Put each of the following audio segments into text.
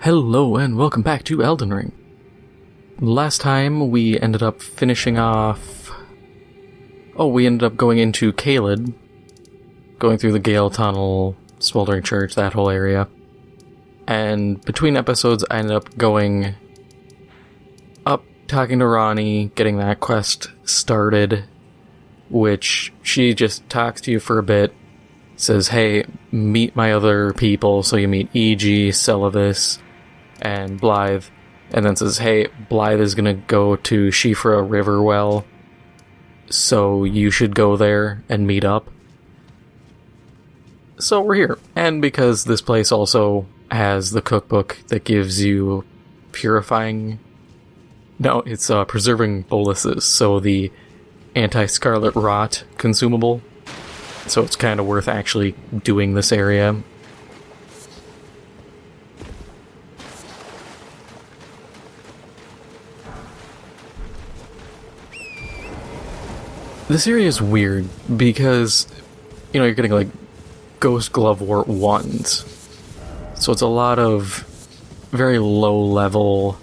Hello and welcome back to Elden Ring. Last time we ended up finishing off... we ended up going into Caelid, going through the Gale Tunnel, Smoldering Church, that whole area. And between episodes I ended up going up, talking to Ronnie, getting that quest started, which she just talks to you for a bit, says, hey, meet my other people, so you meet E.G., Celavis, and Blythe, and then says, hey, Blythe is gonna go to Siofra River well, so you should go there and meet up. So we're here, and because this place also has the cookbook that gives you preserving boluses, so the anti-scarlet rot consumable, so it's kind of worth actually doing this area. This area is weird because, you're getting like Ghost Glovewort 1s. So it's a lot of very low level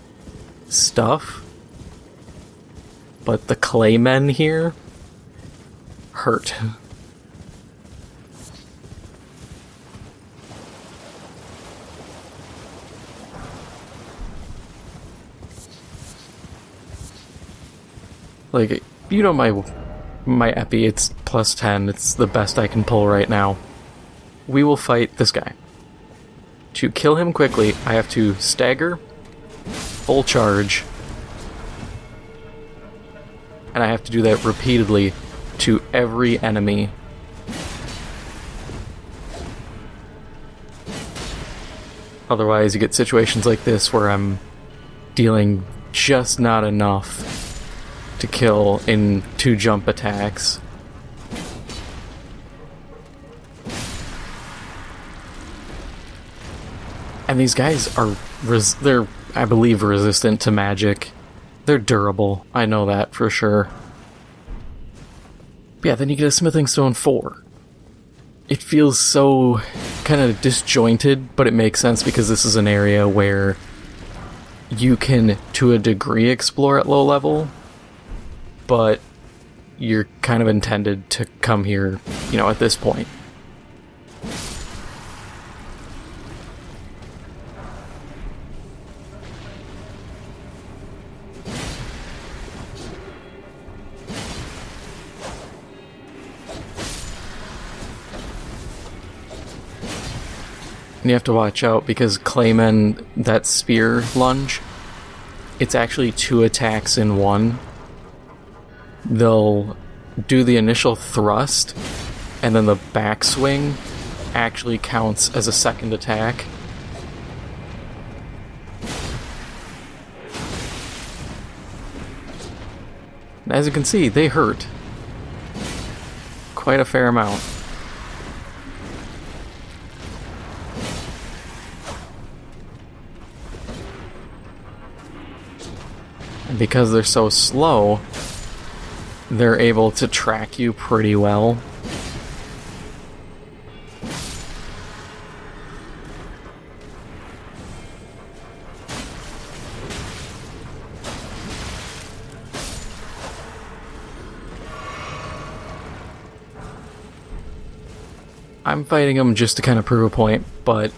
stuff. But the claymen here hurt. Like, my epi, it's plus 10, it's the best I can pull right now. We will fight this guy. To kill him quickly, I have to stagger, full charge, and I have to do that repeatedly to every enemy. Otherwise, you get situations like this where I'm dealing just not enough to kill in 2 jump attacks. And these guys are, they're, I believe, resistant to magic. They're durable, I know that for sure. But yeah, then you get a Smithing Stone 4. It feels so kind of disjointed, but it makes sense because this is an area where you can, to a degree, explore at low level, but you're kind of intended to come here, at this point. And you have to watch out because Clayman, that spear lunge, it's actually 2 attacks in one. They'll do the initial thrust, and then the backswing actually counts as a second attack. And as you can see, they hurt. Quite a fair amount. And because they're so slow, they're able to track you pretty well. I'm fighting them just to kind of prove a point, but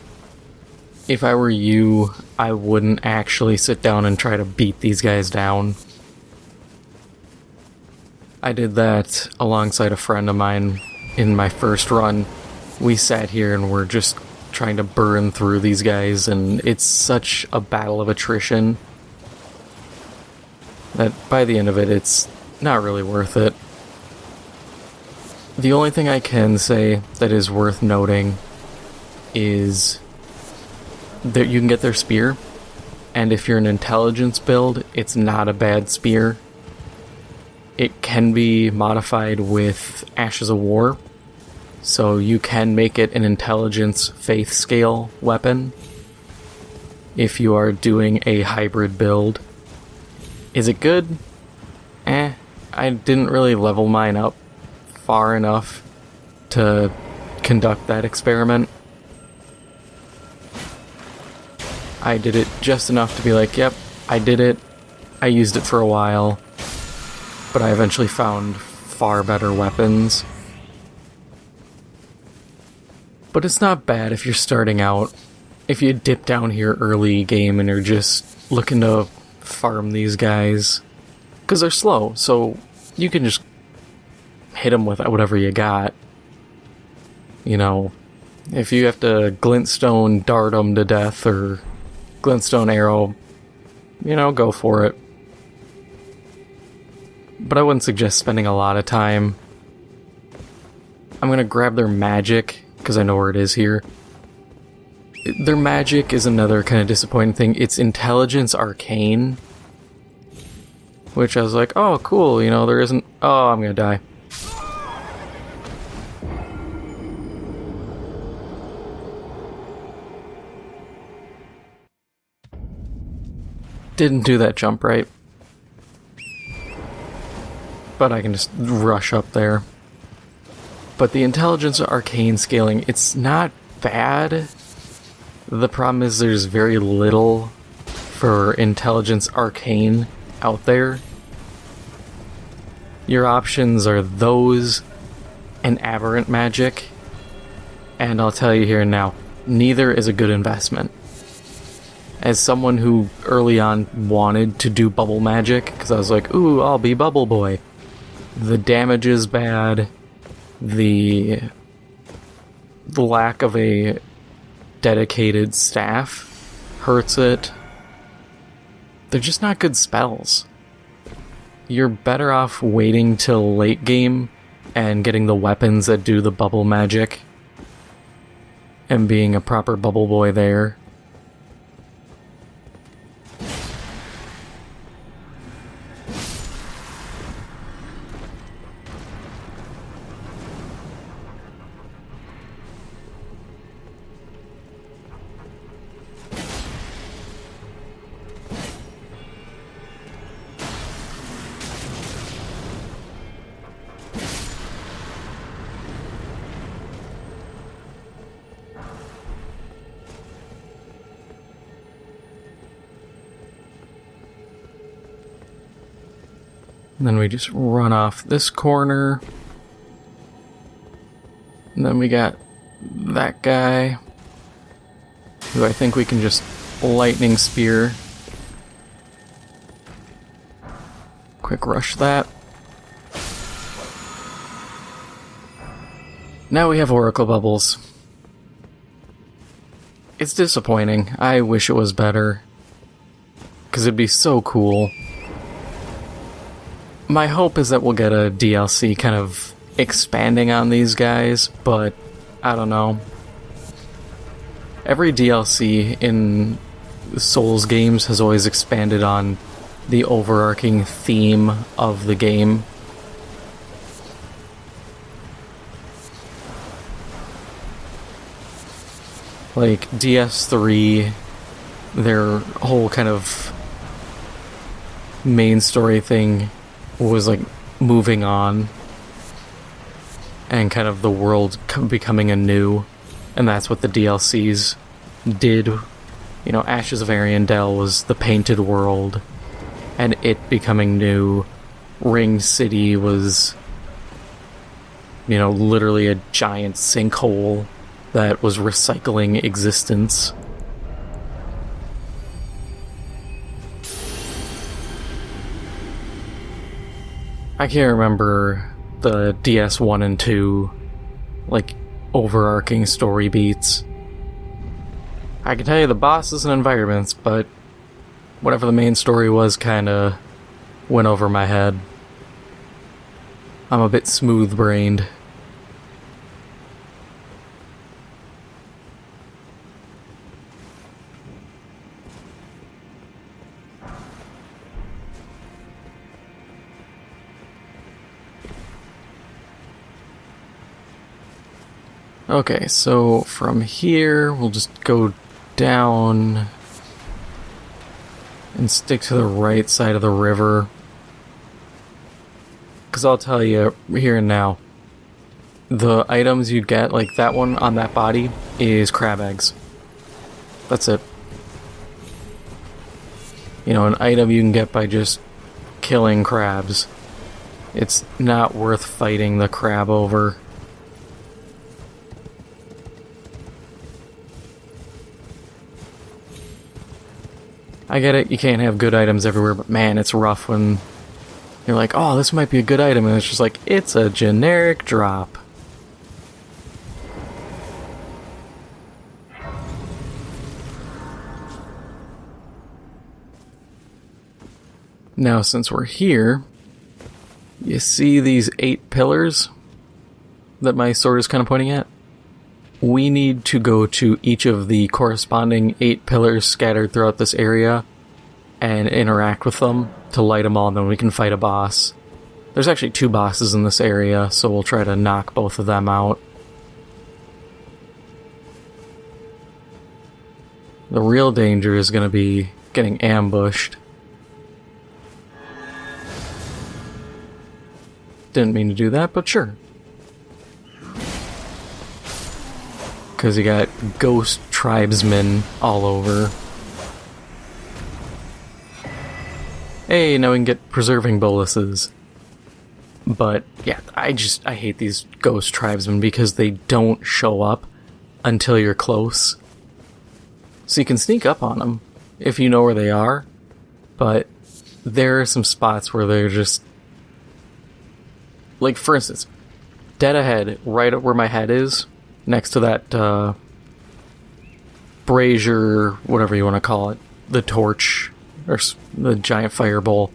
if I were you, I wouldn't actually sit down and try to beat these guys down. I did that alongside a friend of mine in my first run. We sat here and we're just trying to burn through these guys, and it's such a battle of attrition that by the end of it, it's not really worth it. The only thing I can say that is worth noting is that you can get their spear, and if you're an intelligence build, it's not a bad spear. It can be modified with Ashes of War, so you can make it an intelligence faith scale weapon if you are doing a hybrid build. Is it good? I didn't really level mine up far enough to conduct that experiment. I did it just enough to be like, yep, I did it. I used it for a while. But I eventually found far better weapons. But it's not bad if you're starting out. If you dip down here early game and are just looking to farm these guys. Because they're slow, so you can just hit them with whatever you got. You know, if you have to glintstone dart them to death or glintstone arrow, you know, go for it. But I wouldn't suggest spending a lot of time. I'm gonna grab their magic, because I know where it is here. Their magic is another kind of disappointing thing. It's intelligence arcane. Which I was like, oh, cool, you know, there isn't... Oh, I'm gonna die. Didn't do that jump right. But I can just rush up there. But the intelligence arcane scaling, it's not bad. The problem is there's very little for intelligence arcane out there. Your options are those and aberrant magic. And I'll tell you here now, neither is a good investment. As someone who early on wanted to do bubble magic, because I was like, ooh, I'll be Bubble Boy. The damage is bad. The lack of a dedicated staff hurts it. They're just not good spells. You're better off waiting till late game and getting the weapons that do the bubble magic and being a proper Bubble Boy there. And then we just run off this corner. And then we got that guy, who I think we can just lightning spear. Quick rush that. Now we have Oracle Bubbles. It's disappointing. I wish it was better. Because it'd be so cool. My hope is that we'll get a DLC kind of expanding on these guys, but I don't know. Every DLC in Souls games has always expanded on the overarching theme of the game. Like DS3, their whole kind of main story thing was like moving on and kind of the world becoming anew, and that's what the DLCs did. You know, Ashes of Ariandel was the painted world and it becoming new. Ring City was, you know, literally a giant sinkhole that was recycling existence. I can't remember the DS1 and 2, like, overarching story beats. I can tell you the bosses and environments, but whatever the main story was kinda went over my head. I'm a bit smooth-brained. Okay, so from here, we'll just go down and stick to the right side of the river. Because I'll tell you here and now, the items you get, like that one on that body, is crab eggs. That's it. You know, an item you can get by just killing crabs. It's not worth fighting the crab over. I get it, you can't have good items everywhere, but man, it's rough when you're like, oh, this might be a good item, and it's just like, it's a generic drop. Now, since we're here, you see these 8 pillars that my sword is kind of pointing at? We need to go to each of the corresponding 8 pillars scattered throughout this area and interact with them to light them all, and then we can fight a boss. There's actually 2 bosses in this area, so we'll try to knock both of them out. The real danger is going to be getting ambushed. Didn't mean to do that, but sure. Because you got ghost tribesmen all over. Hey, now we can get preserving boluses. But, yeah, I hate these ghost tribesmen because they don't show up until you're close. So you can sneak up on them if you know where they are, but there are some spots where they're just... Like, for instance, dead ahead, right where my head is, next to that brazier, whatever you want to call it, the torch, or the giant fireball,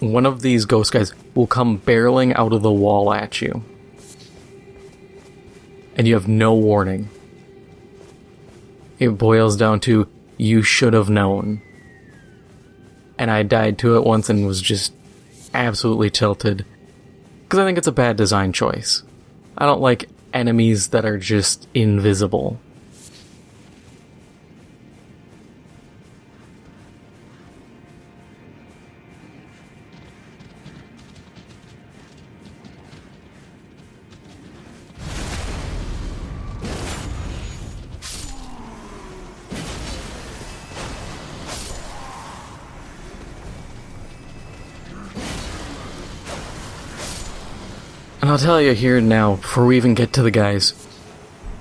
one of these ghost guys will come barreling out of the wall at you. And you have no warning. It boils down to, you should have known. And I died to it once and was just absolutely tilted. Because I think it's a bad design choice. I don't like enemies that are just invisible. And I'll tell you here now, before we even get to the guys,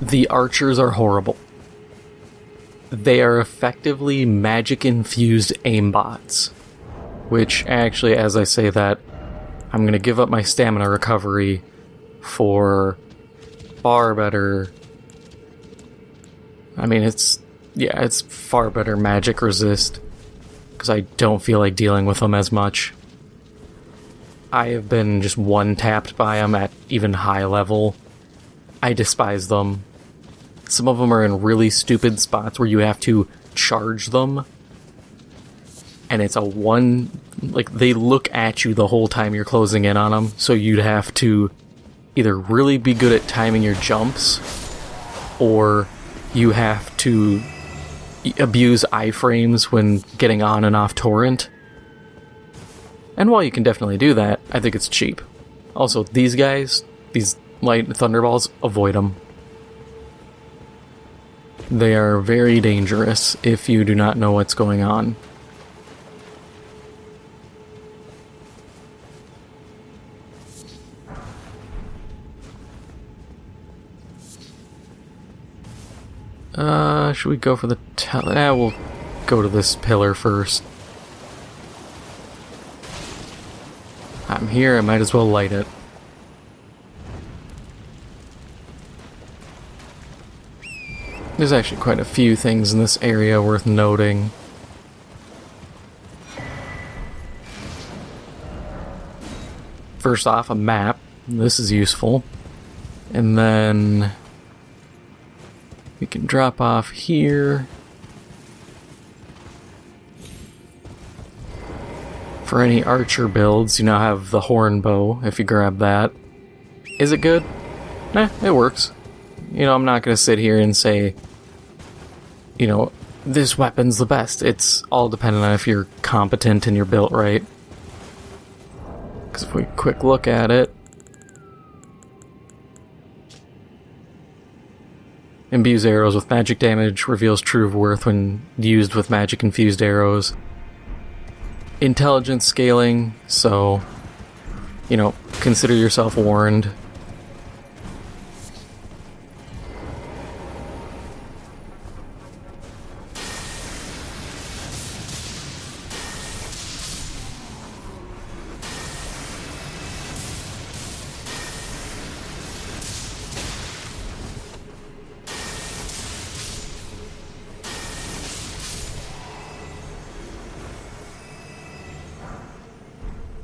the archers are horrible. They are effectively magic-infused aimbots. Which, actually, as I say that, I'm going to give up my stamina recovery for far better... I mean, it's far better magic resist, because I don't feel like dealing with them as much. I have been just one-tapped by them at even high level. I despise them. Some of them are in really stupid spots where you have to charge them. And it's a one... Like, they look at you the whole time you're closing in on them, so you'd have to either really be good at timing your jumps, or you have to abuse iframes when getting on and off torrent. And while you can definitely do that, I think it's cheap. Also, these guys, these light thunderballs, avoid them. They are very dangerous if you do not know what's going on. Should we go for the we'll go to this pillar first. I'm here, I might as well light it. There's actually quite a few things in this area worth noting. First off, a map. This is useful. And then we can drop off here. For any archer builds, you now have the horn bow, if you grab that. Is it good? Nah, it works. You know, I'm not going to sit here and say, you know, this weapon's the best. It's all dependent on if you're competent and you're built right. Because if we quick look at it, Imbues arrows with magic damage, reveals true worth when used with magic-infused arrows. Intelligence scaling, so, you know, consider yourself warned.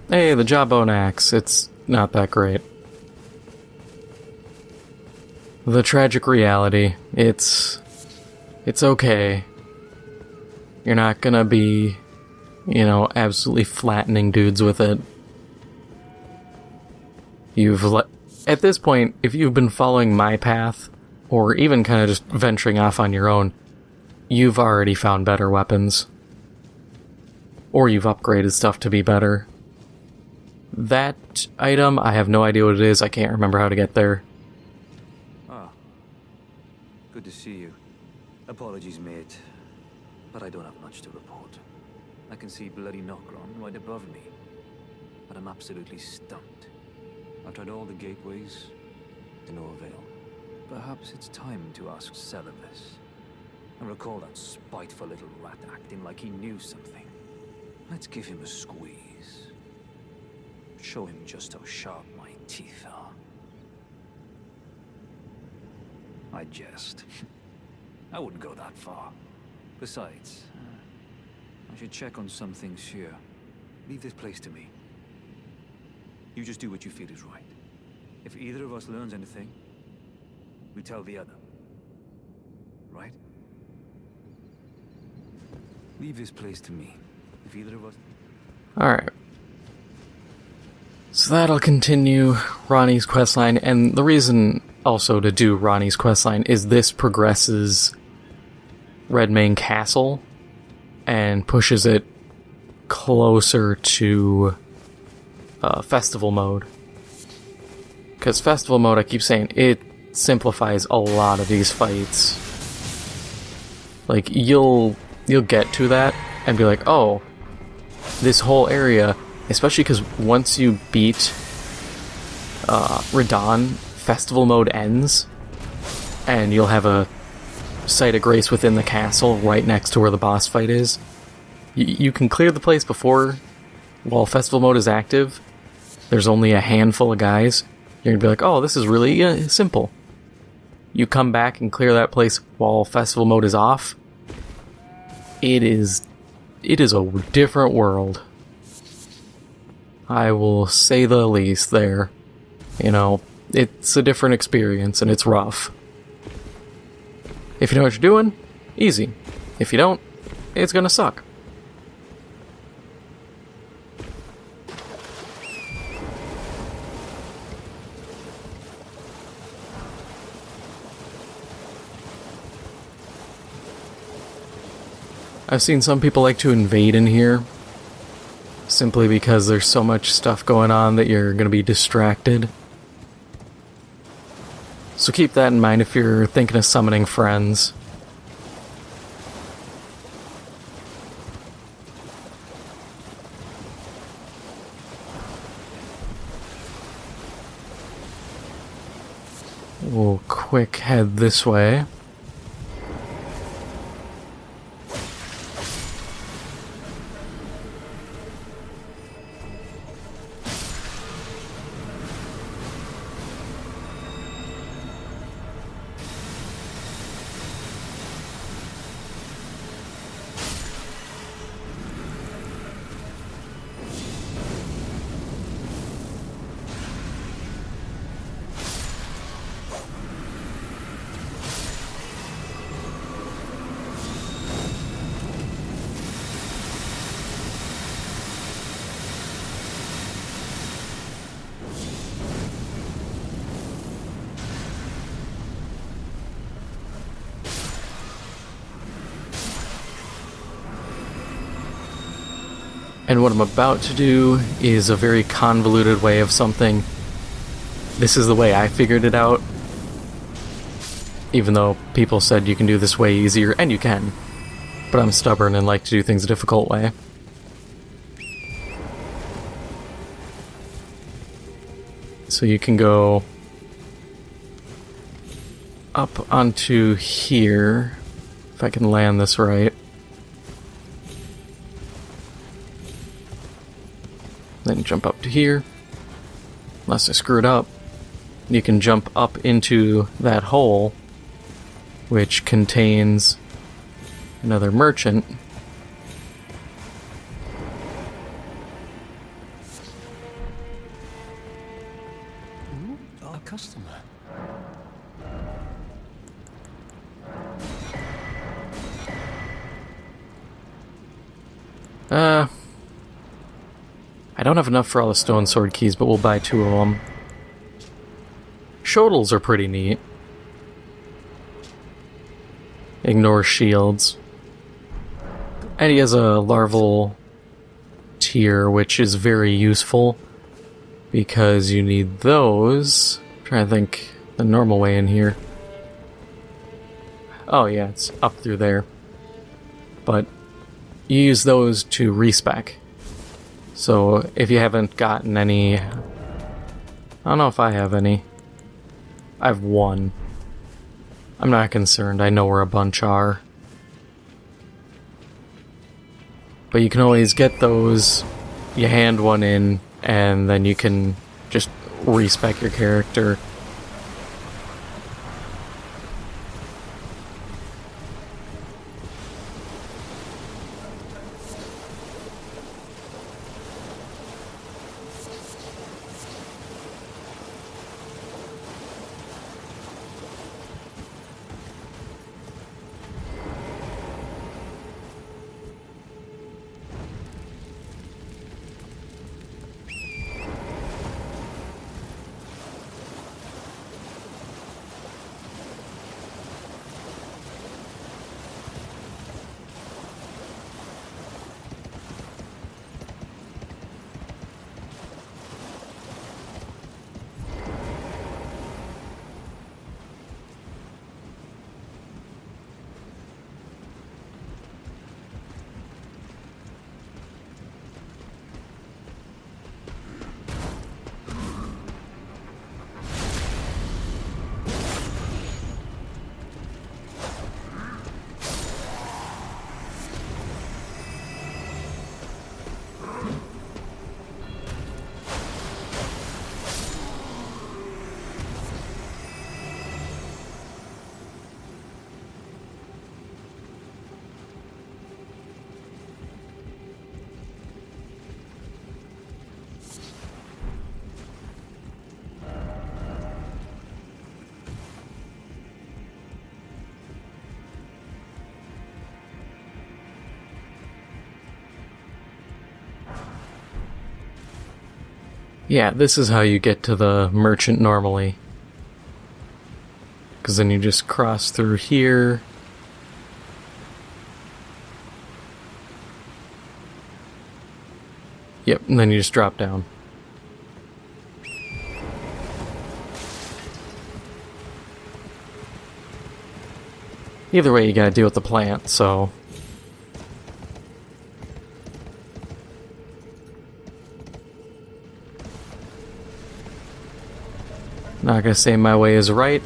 Hey, the jawbone axe. It's not that great. The tragic reality. It's okay. You're not gonna be, you know, absolutely flattening dudes with it. At this point, if you've been following my path, or even kind of just venturing off on your own, you've already found better weapons. Or you've upgraded stuff to be better. That item, I have no idea what it is. I can't remember how to get there. Ah. Good to see you. Apologies, mate. But I don't have much to report. I can see bloody Nokron right above me. But I'm absolutely stumped. I've tried all the gateways, to no avail. Perhaps it's time to ask Celevis. I recall that spiteful little rat acting like he knew something. Let's give him a squeeze. Show him just how sharp my teeth are. I jest. I wouldn't go that far. Besides, I should check on some things here. Leave this place to me. You just do what you feel is right. If either of us learns anything, we tell the other. Right? Leave this place to me. If either of us... Alright. So that'll continue Ronnie's questline, and the reason also to do Ronnie's questline is this progresses Redmane Castle and pushes it closer to Festival mode. Because Festival mode, I keep saying, it simplifies a lot of these fights. Like, you'll get to that and be like, oh, this whole area... Especially because once you beat Radahn, Festival mode ends, and you'll have a Site of Grace within the castle right next to where the boss fight is. You can clear the place before, while Festival mode is active. There's only a handful of guys. You're gonna be like, oh, this is really simple. You come back and clear that place while Festival mode is off. It is a different world. I will say the least there. You know, it's a different experience and it's rough. If you know what you're doing, easy. If you don't, it's gonna suck. I've seen some people like to invade in here, simply because there's so much stuff going on that you're going to be distracted. So keep that in mind if you're thinking of summoning friends. We'll quick head this way. And what I'm about to do is a very convoluted way of something. This is the way I figured it out. Even though people said you can do this way easier, and you can. But I'm stubborn and like to do things a difficult way. So you can go up onto here, if I can land this right. Then jump up to here. Unless I screw it up. You can jump up into that hole, which contains another merchant. A customer. I don't have enough for all the stone sword keys, but we'll buy 2 of them. Shodels are pretty neat. Ignore shields. And he has a larval tier, which is very useful because you need those. I'm trying to think the normal way in here. Oh yeah, it's up through there. But you use those to respec. So if you haven't gotten any... I don't know if I have any. I have 1. I'm not concerned, I know where a bunch are. But you can always get those, you hand one in, and then you can just respec your character. Yeah, this is how you get to the merchant normally. Because then you just cross through here. Yep, and then you just drop down. Either way, you gotta deal with the plant, so... Not gonna say my way is right,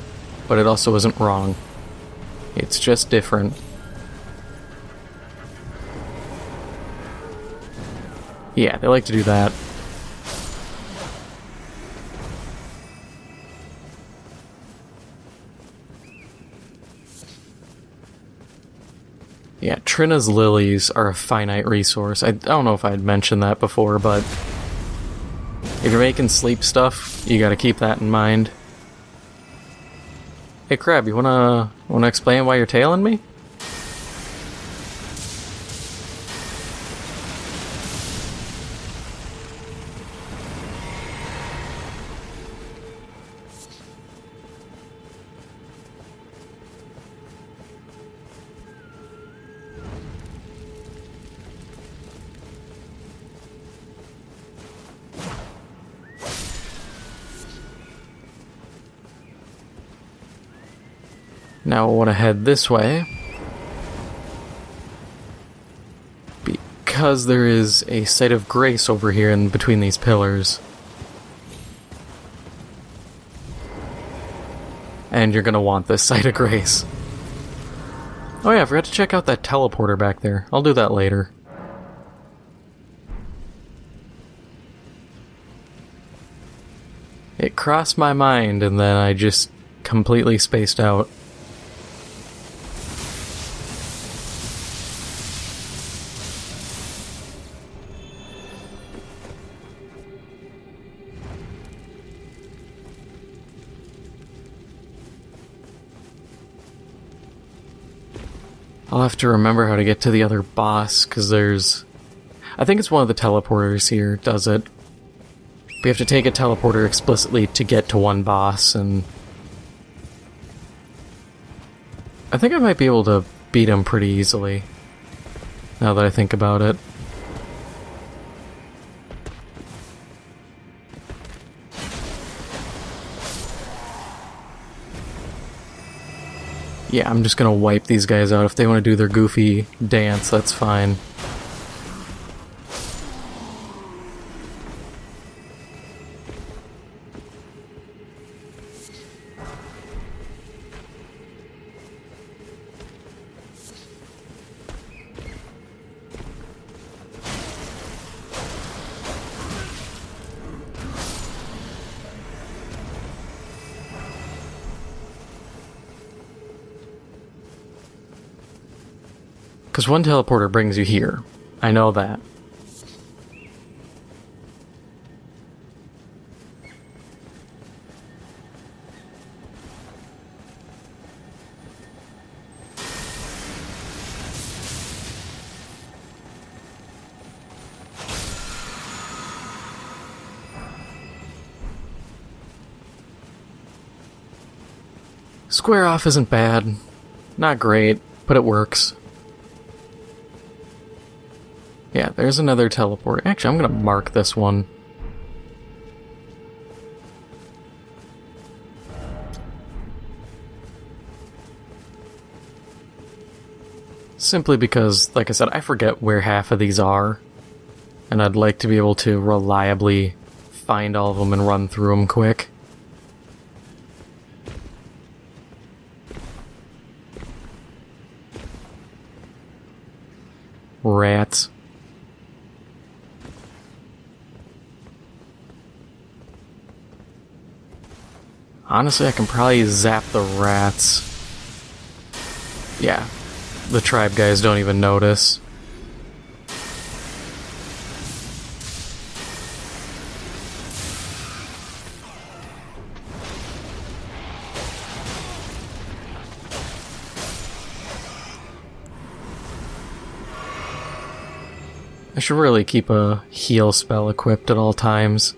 but it also isn't wrong. It's just different. Yeah, they like to do that. Yeah, Trina's lilies are a finite resource. I don't know if I had mentioned that before, but if you're making sleep stuff, you gotta keep that in mind. Hey Crab, you wanna explain why you're tailing me? Now I want to head this way. Because there is a site of grace over here in between these pillars. And you're gonna want this site of grace. Oh yeah, I forgot to check out that teleporter back there. I'll do that later. It crossed my mind and then I just completely spaced out. I'll have to remember how to get to the other boss, because there's... I think it's one of the teleporters here does it. We have to take a teleporter explicitly to get to one boss, and... I think I might be able to beat him pretty easily, now that I think about it. Yeah, I'm just gonna wipe these guys out. If they want to do their goofy dance, that's fine. Because one teleporter brings you here. I know that. Square off isn't bad. Not great, but it works. Yeah, there's another teleport. Actually, I'm gonna mark this one. Simply because, like I said, I forget where half of these are. And I'd like to be able to reliably find all of them and run through them quick. Rats. Honestly, I can probably zap the rats. Yeah, the tribe guys don't even notice. I should really keep a heal spell equipped at all times.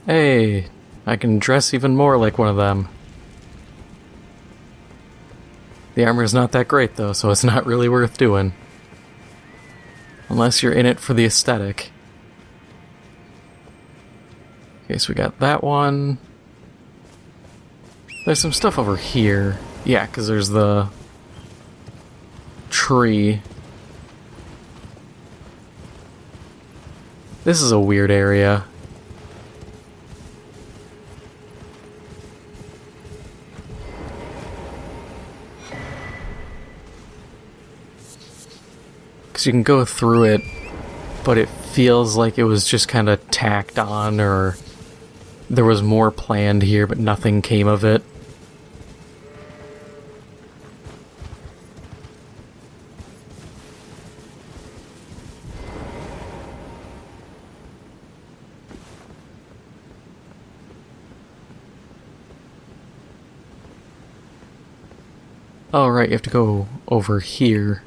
Hey, I can dress even more like one of them. The armor's not that great though, so it's not really worth doing. Unless you're in it for the aesthetic. Okay, so we got that one. There's some stuff over here. Yeah, because there's the tree. This is a weird area. Because you can go through it, but it feels like it was just kind of tacked on, or there was more planned here, but nothing came of it. Oh, right, you have to go over here.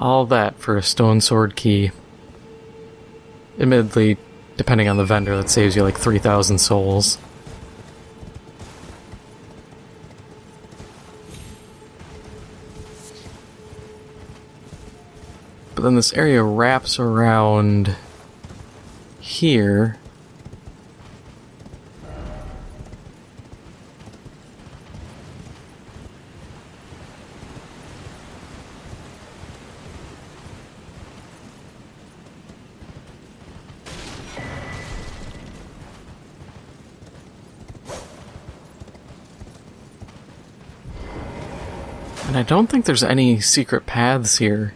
All that for a stone sword key. Admittedly, depending on the vendor, that saves you like 3,000 souls. But then this area wraps around here. And I don't think there's any secret paths here.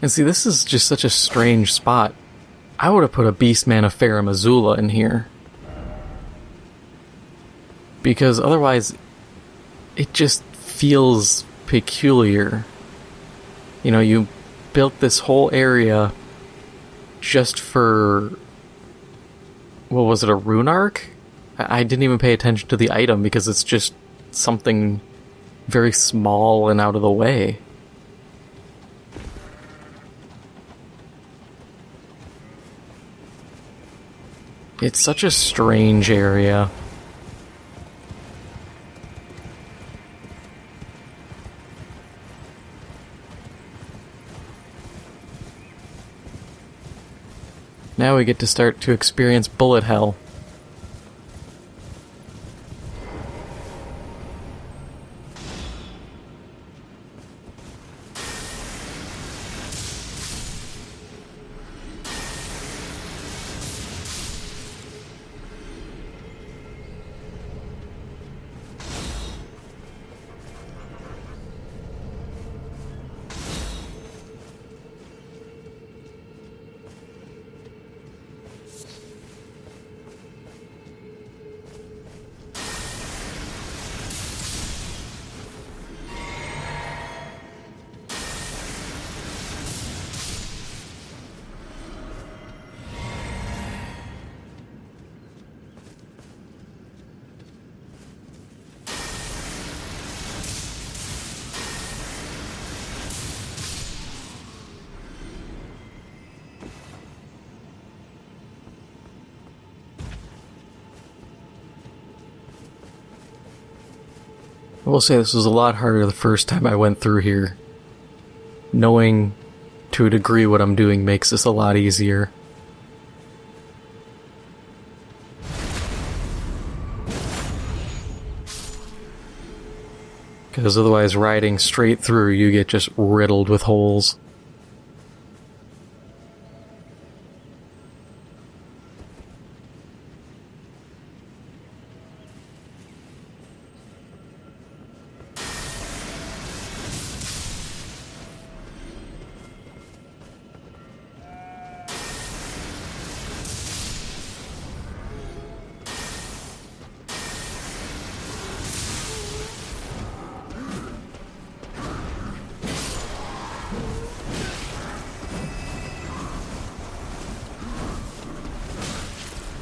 And see, this is just such a strange spot. I would have put a Beastman of Farum Azula in here. Because otherwise, it just feels peculiar. You know, you built this whole area just for... what was it, a rune arc? I didn't even pay attention to the item because it's just something very small and out of the way. It's such a strange area. Now we get to start to experience bullet hell. I will say this was a lot harder the first time I went through here. Knowing to a degree what I'm doing makes this a lot easier. Because otherwise riding straight through you get just riddled with holes.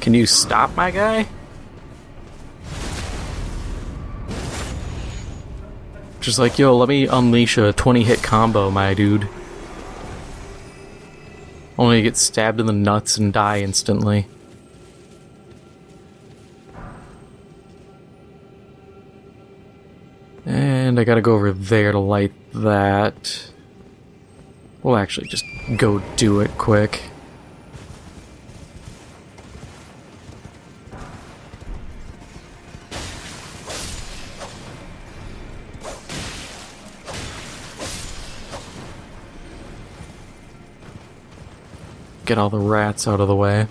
Can you stop my guy? Just like, yo, let me unleash a 20-hit combo, my dude. Only to get stabbed in the nuts and die instantly. And I gotta go over there to light that. We'll actually just go do it quick. Get all the rats out of the way.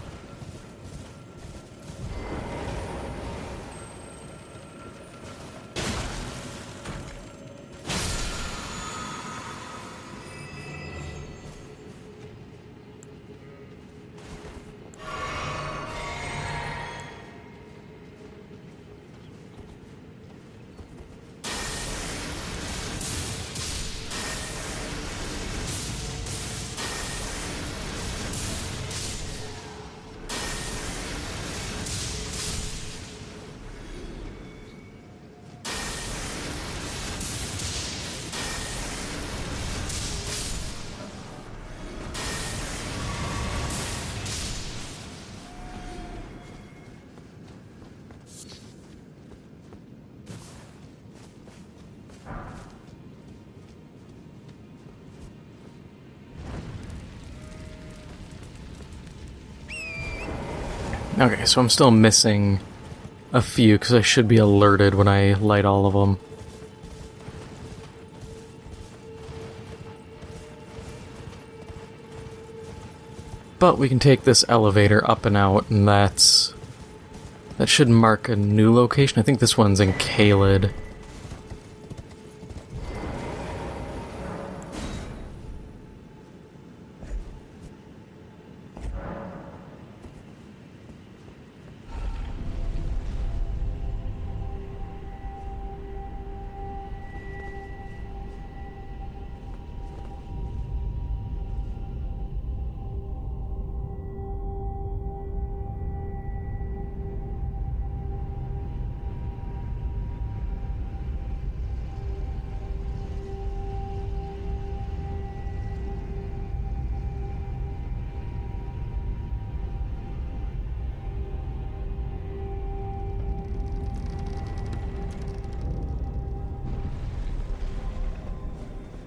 Okay, so I'm still missing a few because I should be alerted when I light all of them. But we can take this elevator up and out, and that should mark a new location. I think this one's in Caelid.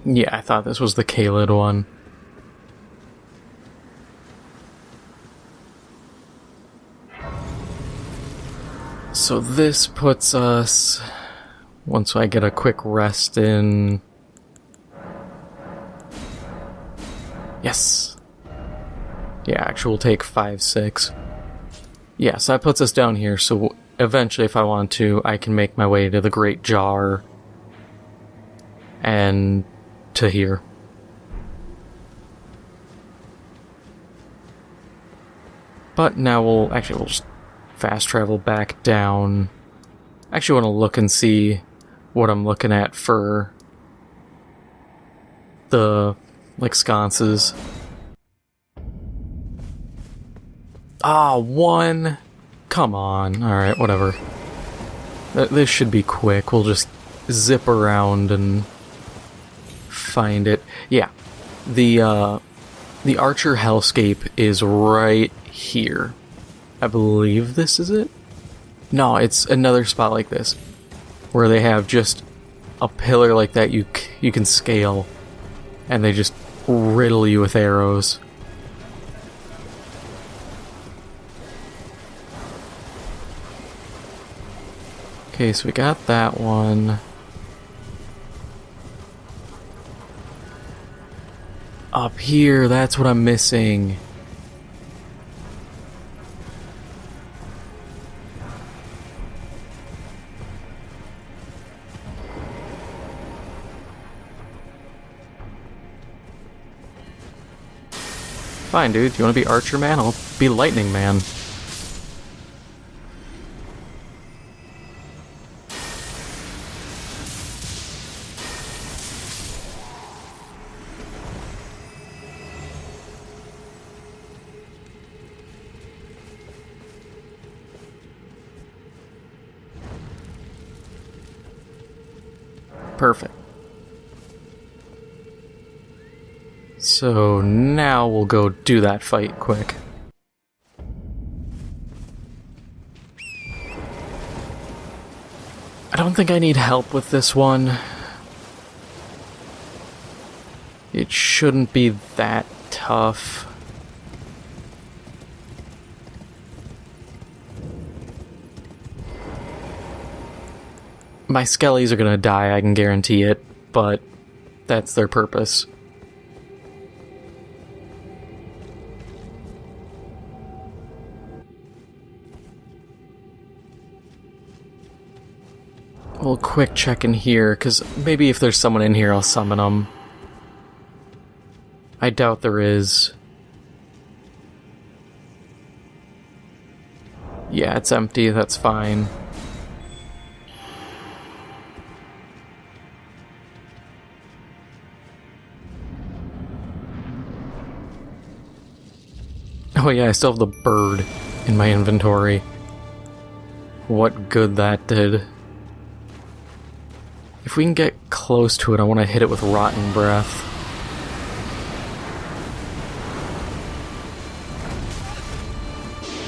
Yeah, I thought this was the Caelid one. So this puts us, once I get a quick rest in... Yes! Yeah, actually we'll take 5, 6. Yeah, so that puts us down here, so eventually if I want to, I can make my way to the Great Jar and to here. But now we'll just fast travel back down. I actually want to look and see what I'm looking at for the, like, sconces. Ah, 1! Come on. Alright, whatever. This should be quick. We'll just zip around and find it. Yeah. The Archer Hellscape is right here. I believe this is it? No, it's another spot like this, where they have just a pillar like that you can scale, and they just riddle you with arrows. Okay, so we got that one. Up here, that's what I'm missing. Fine, dude. You want to be Archer Man? I'll be Lightning Man. Perfect. So now we'll go do that fight quick. I don't think I need help with this one. It shouldn't be that tough. My skellies are gonna die, I can guarantee it, but that's their purpose. We'll quick check in here, because maybe if there's someone in here, I'll summon them. I doubt there is. Yeah, it's empty, that's fine. Oh yeah, I still have the bird in my inventory. What good that did. If we can get close to it, I want to hit it with Rotten Breath.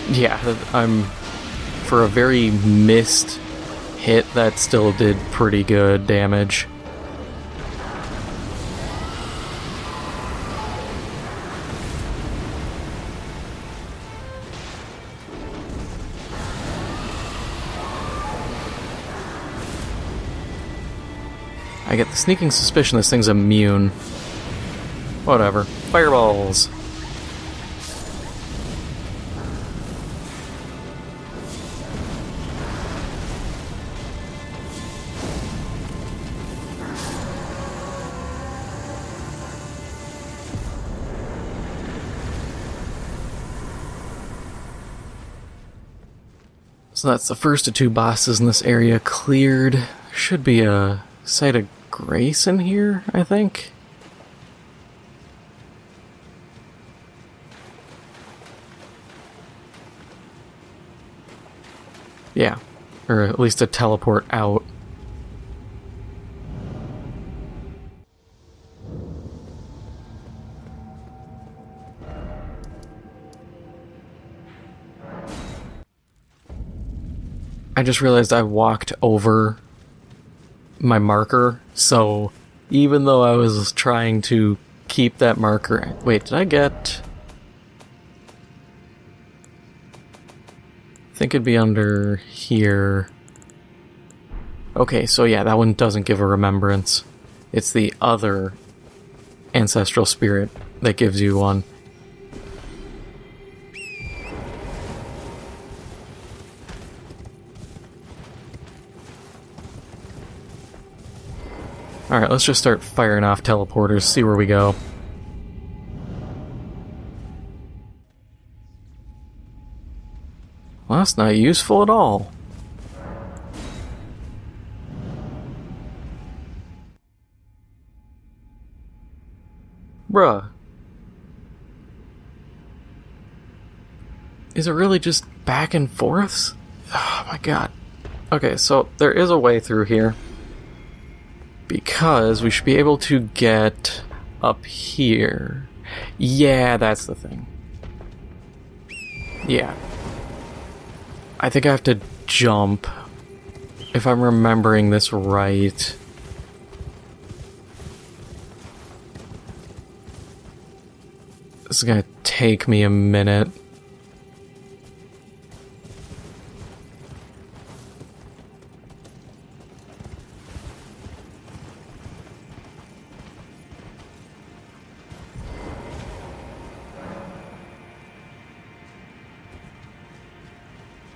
Yeah, for a very missed hit, that still did pretty good damage. I get the sneaking suspicion this thing's immune. Whatever. Fireballs! So that's the first of 2 bosses in this area cleared. Should be a site of grace in here, I think. Yeah, or at least a teleport out. I just realized I walked over my marker, so even though I was trying to keep that marker... Wait, did I get... I think it'd be under here. Okay, so yeah, that one doesn't give a remembrance. It's the other ancestral spirit that gives you one. Alright, let's just start firing off teleporters, see where we go. Well, that's not useful at all. Bruh. Is it really just back and forths? Oh my god. Okay, so there is a way through here. Because we should be able to get up here. Yeah, that's the thing. Yeah. I think I have to jump. If I'm remembering this right. This is gonna take me a minute.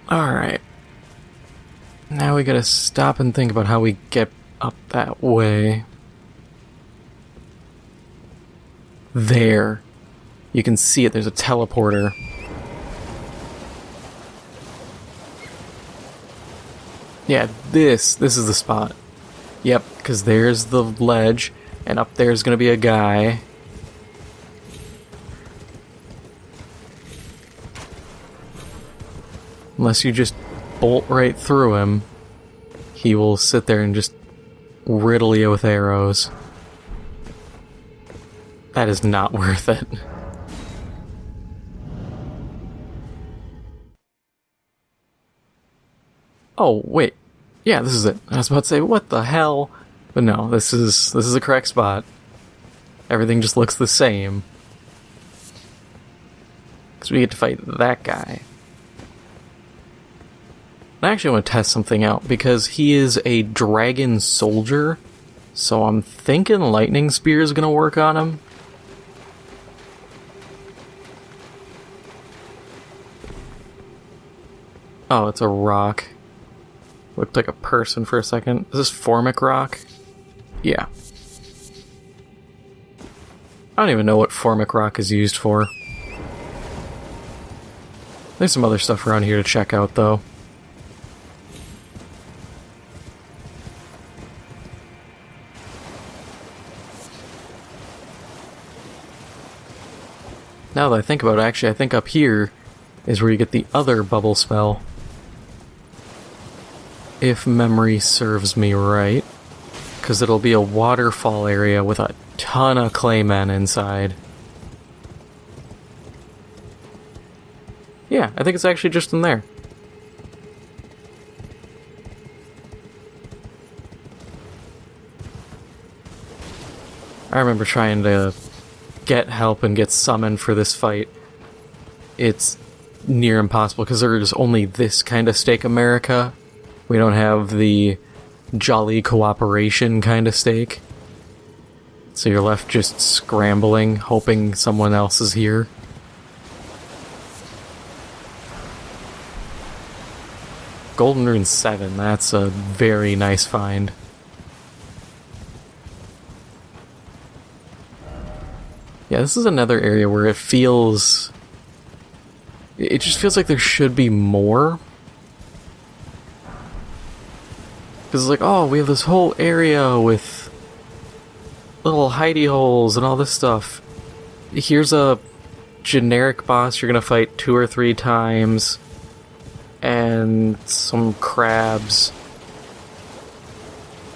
Alright. Now we gotta stop and think about how we get up that way. There. You can see it, there's a teleporter. Yeah, this is the spot. Yep, because there's the ledge, and up there's gonna be a guy. Unless you just bolt right through him, he will sit there and just riddle you with arrows. That is not worth it. Oh, wait. Yeah, this is it. I was about to say, what the hell? But no, this is the correct spot. Everything just looks the same. Because we get to fight that guy. I actually want to test something out, because he is a dragon soldier, so I'm thinking lightning spear is going to work on him. Oh, it's a rock. Looked like a person for a second. Is this formic rock? Yeah. I don't even know what formic rock is used for. There's some other stuff around here to check out, though. Now that I think about it, actually, I think up here is where you get the other bubble spell. If memory serves me right. Because it'll be a waterfall area with a ton of claymen inside. Yeah, I think it's actually just in there. I remember trying to get help and get summoned for this fight. It's near impossible because there is only this kind of Stake America. We don't have the jolly cooperation kind of stake. So you're left just scrambling, hoping someone else is here. Golden Rune 7, that's a very nice find. Yeah, this is another area where it feels... It just feels like there should be more. Because it's like, oh, we have this whole area with little hidey holes and all this stuff. Here's a generic boss you're gonna fight 2 or 3 times. And some crabs.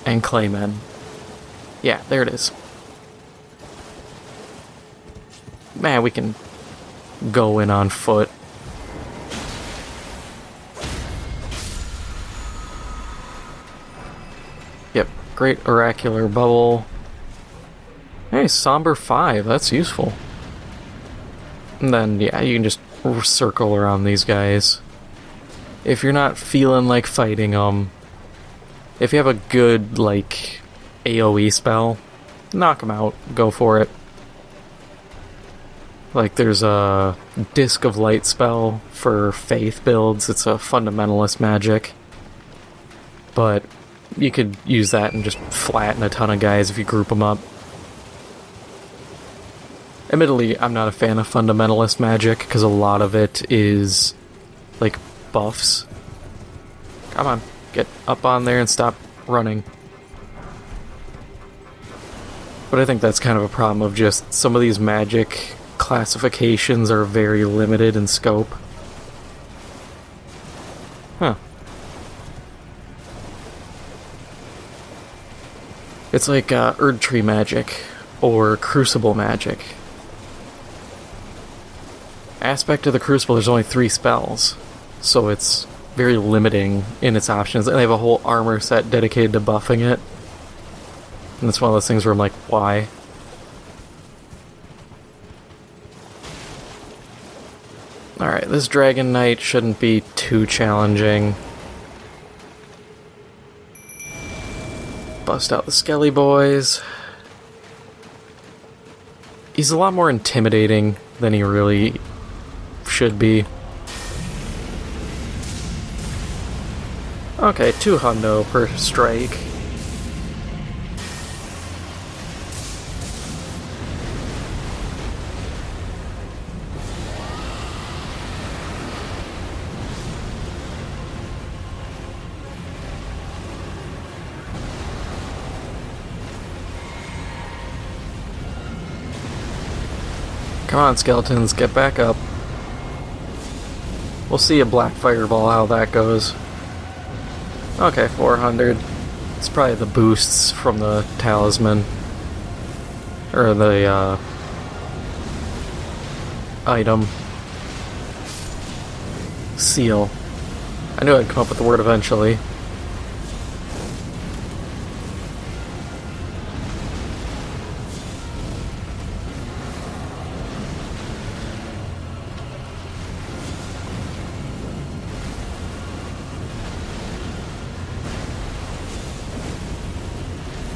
And claymen. Yeah, there it is. Man, we can go in on foot. Yep, great oracular bubble. Hey, Somber 5, that's useful. And then, yeah, you can just circle around these guys. If you're not feeling like fighting them, if you have a good, like, AoE spell, knock them out, go for it. Like, there's a Disc of Light spell for Faith builds, it's a fundamentalist magic. But you could use that and just flatten a ton of guys if you group them up. Admittedly, I'm not a fan of fundamentalist magic, because a lot of it is, like, buffs. Come on, get up on there and stop running. But I think that's kind of a problem of just some of these magic classifications are very limited in scope. Huh. It's like Erd Tree magic or Crucible magic. Aspect of the Crucible, there's only 3 spells, so it's very limiting in its options. And they have a whole armor set dedicated to buffing it. And it's one of those things where I'm like, why? Alright, this Dragon Knight shouldn't be too challenging. Bust out the Skelly boys. He's a lot more intimidating than he really should be. Okay, 2 hundo per strike. Come on, skeletons, get back up. We'll see a black fireball, how that goes. Okay, 400. It's probably the boosts from the talisman. Or the, item. Seal. I knew I'd come up with the word eventually.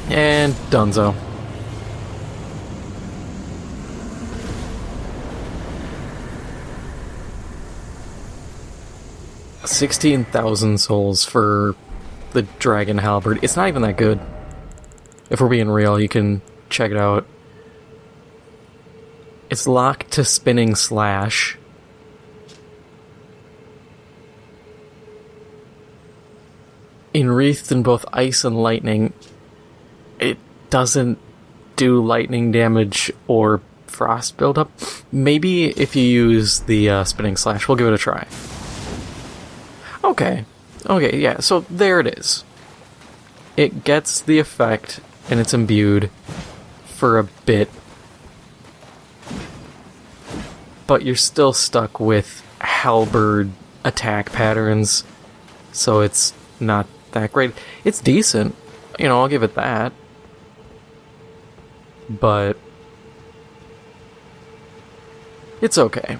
And donezo. $16,000 souls for the Dragon Halberd. It's not even that good. If we're being real, you can check it out. It's locked to Spinning Slash. Enwreathed in both ice and lightning. It doesn't do lightning damage or frost buildup. Maybe if you use the Spinning Slash, we'll give it a try. Okay, yeah, so there it is. It gets the effect, and it's imbued for a bit. But you're still stuck with halberd attack patterns, so it's not that great. It's decent, you know, I'll give it that. But it's okay.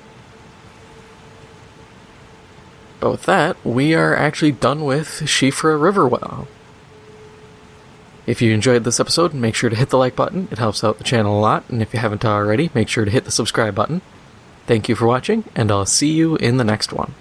But with that, we are actually done with Siofra River. Well, If you enjoyed this episode, make sure to hit the like button. It helps out the channel a lot, and if you haven't already, make sure to hit the subscribe button. Thank you for watching, and I'll see you in the next one.